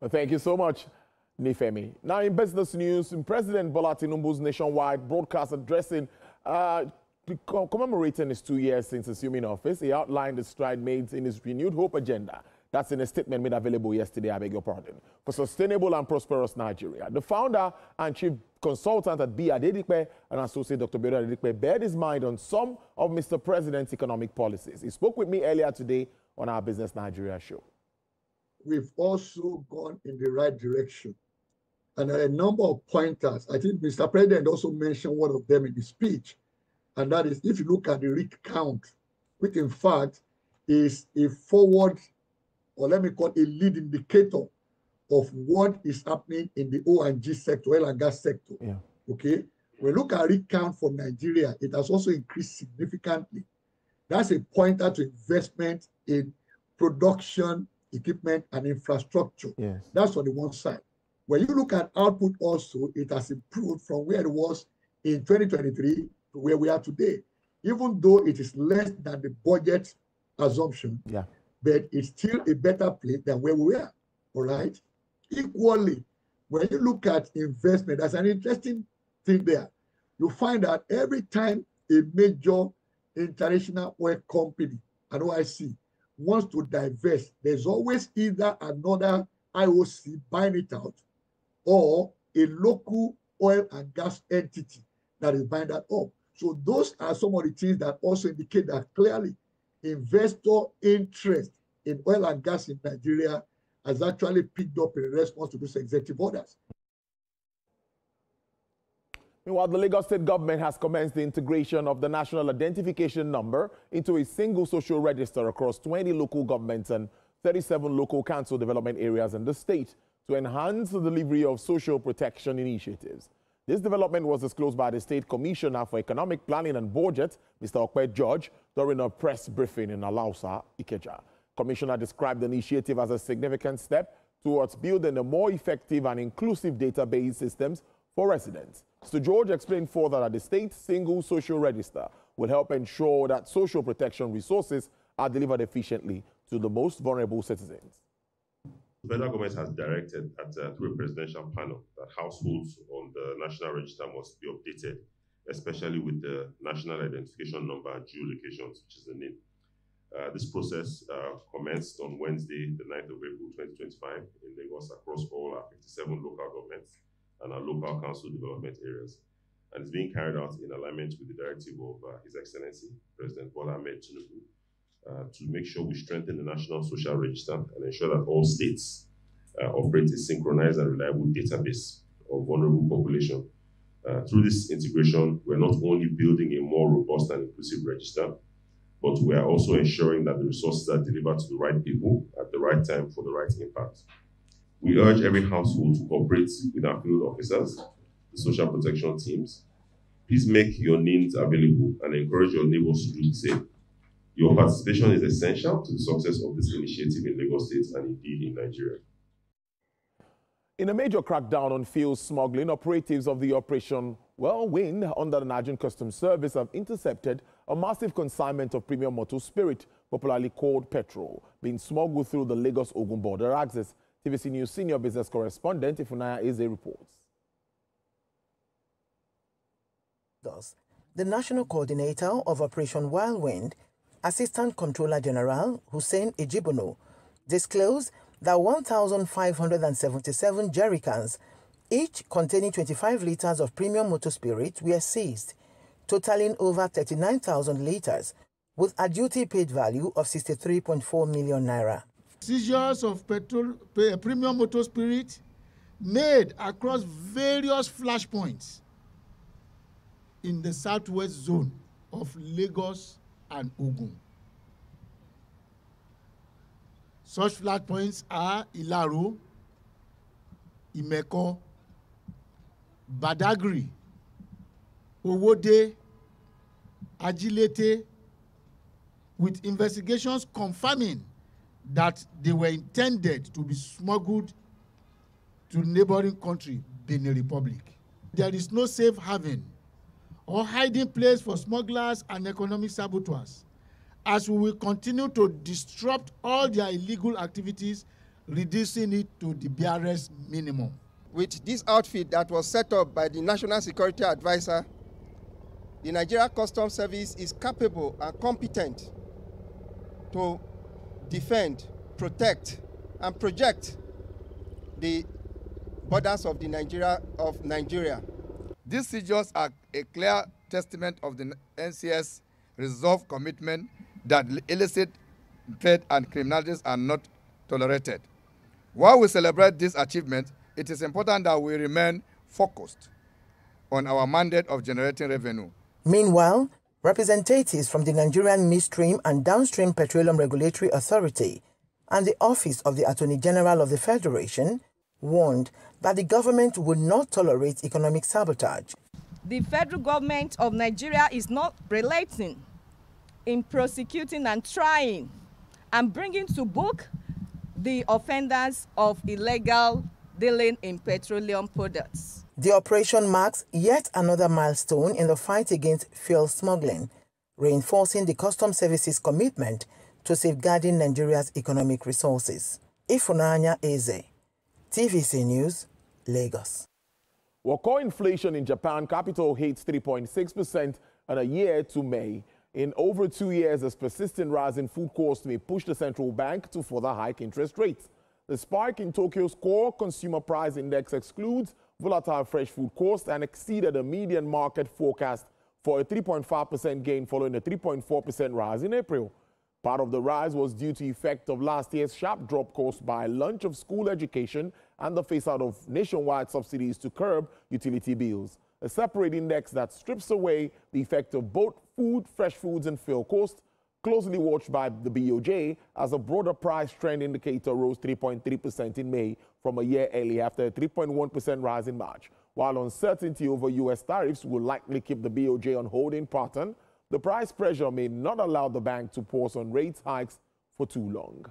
Well, thank you so much, Nifemi. Now, in business news, President Bola Tinubu's nationwide broadcast addressing commemorating his 2 years since assuming office, he outlined the stride made in his renewed hope agenda. That's in a statement made available yesterday, I beg your pardon, for sustainable and prosperous Nigeria. The founder and chief consultant at B. Adedipe and associate Dr. Biodo Adedipe bared his mind on some of Mr. President's economic policies. He spoke with me earlier today on our Business Nigeria show. We've also gone in the right direction. And a number of pointers. I think Mr. President also mentioned one of them in his speech. And that is, if you look at the rig count, which in fact is a forward, or let me call it a lead indicator of what is happening in the O&G sector, oil and gas sector. Yeah. Okay. When we look at rig count for Nigeria, it has also increased significantly. That's a pointer to investment in production, equipment, and infrastructure. Yes. That's on the one side. When you look at output also, it has improved from where it was in 2023 to where we are today, even though it is less than the budget assumption, yeah, but it's still a better place than where we were, all right? Equally, when you look at investment, there's an interesting thing there. You find that every time a major international oil company, an OIC, wants to divest, there's always either another IOC buying it out or a local oil and gas entity that is buying that up. So those are some of the things that also indicate that clearly investor interest in oil and gas in Nigeria has actually picked up in response to those executive orders. Meanwhile, the Lagos State government has commenced the integration of the National Identification Number into a single social register across 20 local governments and 37 local council development areas in the state to enhance the delivery of social protection initiatives. This development was disclosed by the State Commissioner for Economic Planning and Budget, Mr. Okwe George, during a press briefing in Alausa, Ikeja. Commissioner described the initiative as a significant step towards building a more effective and inclusive database systems for residents. Mr. George explained further that the state single social register will help ensure that social protection resources are delivered efficiently to the most vulnerable citizens. The federal government has directed through a presidential panel that households on the national register must be updated, especially with the national identification number and geolocations, which is the name. This process commenced on Wednesday, the 9th of April 2025 in Lagos across all our 57 local governments and our local council development areas. And it's being carried out in alignment with the directive of His Excellency, President Bola Ahmed Tinubu, to make sure we strengthen the National Social Register and ensure that all states operate a synchronized and reliable database of vulnerable population. Through this integration, we're not only building a more robust and inclusive register, but we are also ensuring that the resources are delivered to the right people at the right time for the right impact. We urge every household to cooperate with our field officers, the social protection teams. Please make your needs available and encourage your neighbors to do the same. Your participation is essential to the success of this initiative in Lagos State and indeed in Nigeria. In a major crackdown on fuel smuggling, operatives of the Operation Whirlwind under the Nigerian Customs Service have intercepted a massive consignment of premium motor spirit, popularly called petrol, being smuggled through the Lagos-Ogun border axis. TVC News senior business correspondent Ifunaya Eze reports. The National Coordinator of Operation Whirlwind, Assistant Controller General Hussein Ejibono, disclosed that 1,577 jerrycans, each containing 25 liters of premium motor spirit, were seized, totaling over 39,000 liters, with a duty-paid value of 63.4 million naira. Seizures of premium motor spirit made across various flashpoints in the southwest zone of Lagos and Ogun. Such flashpoints are Ilaro, Imeko, Badagry, Owode, Agilete, with investigations confirming that they were intended to be smuggled to neighboring country, Benin Republic. There is no safe haven or hiding place for smugglers and economic saboteurs, as we will continue to disrupt all their illegal activities reducing it to the barest minimum. With this outfit that was set up by the National Security Advisor, the Nigeria Customs Service is capable and competent to defend, protect, and project the borders of Nigeria. These seizures are a clear testament of the NCS resolved commitment that illicit trade and criminalities are not tolerated. While we celebrate this achievement, it is important that we remain focused on our mandate of generating revenue. Meanwhile, representatives from the Nigerian Midstream and Downstream Petroleum Regulatory Authority and the Office of the Attorney General of the Federation warned that the government would not tolerate economic sabotage. The federal government of Nigeria is not relenting in prosecuting and trying and bringing to book the offenders of illegal dealing in petroleum products. The operation marks yet another milestone in the fight against fuel smuggling, reinforcing the Customs Service's commitment to safeguarding Nigeria's economic resources. Ifunanya Eze, TVC News, Lagos. Well, core inflation in Japan capital hits 3.6% in a year to May. In over 2 years, this persistent rise in food costs may push the central bank to further hike interest rates. The spike in Tokyo's core consumer price index excludes volatile fresh food costs and exceeded the median market forecast for a 3.5% gain following a 3.4% rise in April. Part of the rise was due to the effect of last year's sharp drop caused by a launch of school education and the phase-out of nationwide subsidies to curb utility bills. A separate index that strips away the effect of both food, fresh foods, and fuel costs, closely watched by the BOJ, as a broader price trend indicator rose 3.3% in May from a year earlier after a 3.1% rise in March. While uncertainty over U.S. tariffs will likely keep the BOJ on holding pattern, the price pressure may not allow the bank to pause on rate hikes for too long.